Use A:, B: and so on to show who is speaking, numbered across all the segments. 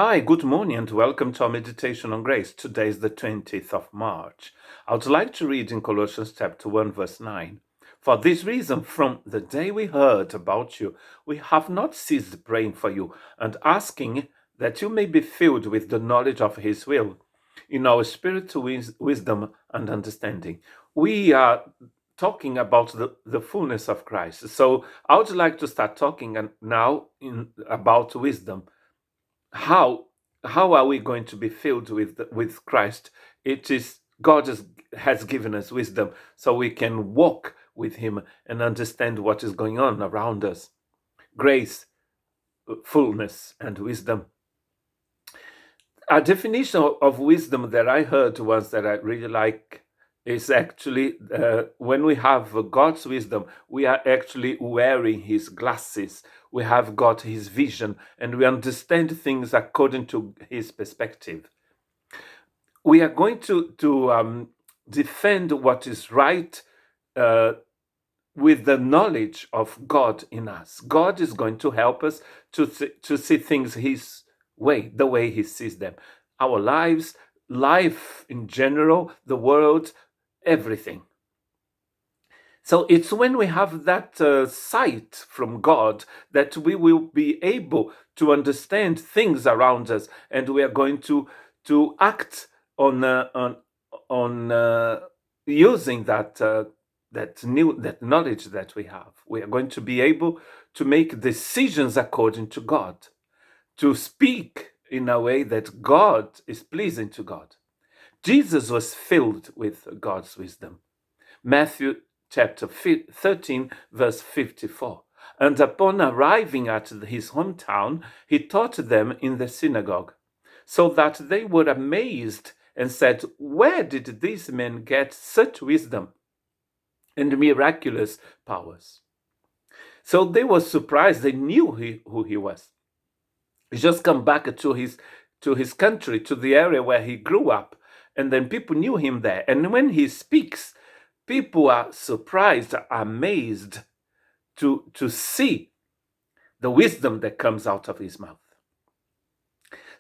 A: Hi, good morning, and welcome to our meditation on grace. Today is the 20th of March. I would like to read in Colossians chapter 1, verse 9. For this reason, from the day we heard about you, we have not ceased praying for you and asking that you may be filled with the knowledge of His will, in our spiritual wisdom and understanding. We are talking about the fullness of Christ. So I would like to start talking now about wisdom. How are we going to be filled with Christ? It is God has given us wisdom so we can walk with Him and understand what is going on around us. Grace, fullness, and wisdom. A definition of wisdom that I heard once that I really like is actually when we have God's wisdom, we are actually wearing His glasses. We have got His vision and we understand things according to His perspective. We are going to defend what is right uh, with the knowledge of God in us. God is going to help us to see things His way, the way He sees them. Our lives, life in general, the world, everything. So it's when we have that sight from God that we will be able to understand things around us, and we are going to act on using that knowledge that we have. We are going to be able to make decisions according to God, to speak in a way that God is pleasing to God. Jesus was filled with God's wisdom. Matthew chapter 13, verse 54. And upon arriving at his hometown, he taught them in the synagogue, so that they were amazed and said, "Where did these men get such wisdom and miraculous powers?" So they were surprised. They knew who he was. He just come back to his country, to the area where he grew up, and then people knew him there. And when he speaks, people are surprised, amazed to see the wisdom that comes out of his mouth.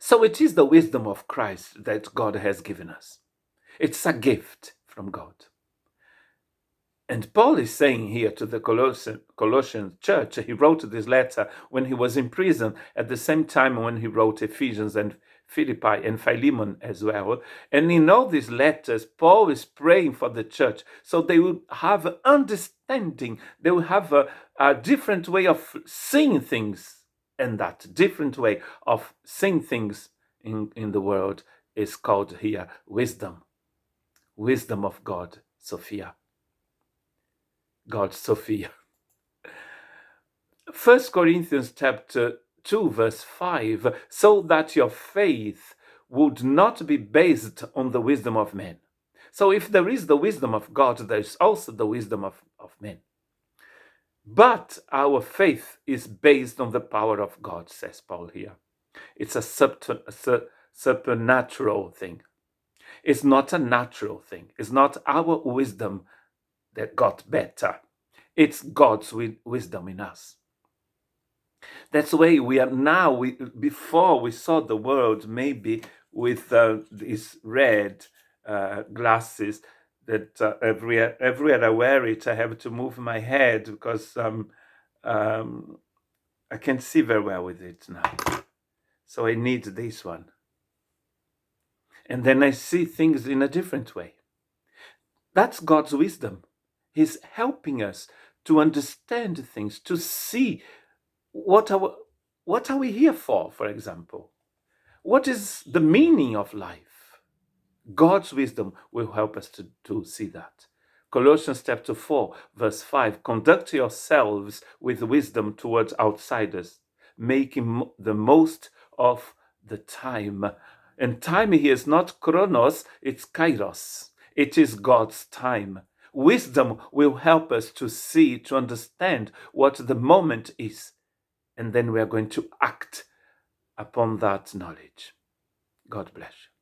A: So it is the wisdom of Christ that God has given us. It's a gift from God. And Paul is saying here to the Colossian church, he wrote this letter when he was in prison, at the same time when he wrote Ephesians and Philippi and Philemon as well. And in all these letters, Paul is praying for the church so they will have understanding, they will have a different way of seeing things, and that different way of seeing things in the world is called here wisdom. Wisdom of God, Sophia. God, Sophia. 1 Corinthians chapter 2, verse 5, so that your faith would not be based on the wisdom of men. So if there is the wisdom of God, there is also the wisdom of men. But our faith is based on the power of God, says Paul here. It's a supernatural thing. It's not a natural thing. It's not our wisdom that got better. It's God's wisdom in us. That's why we are now. Before we saw the world maybe with these red glasses that everywhere I wear it, I have to move my head because I can see very well with it now. So I need this one, and then I see things in a different way. That's God's wisdom. He's helping us to understand things, to see what are we here for example. What is the meaning of life? God's wisdom will help us to see that. Colossians chapter 4, verse 5, conduct yourselves with wisdom towards outsiders, making the most of the time. And time here is not chronos, it's kairos. It is God's time. Wisdom will help us to see, to understand what the moment is. And then we are going to act upon that knowledge. God bless you.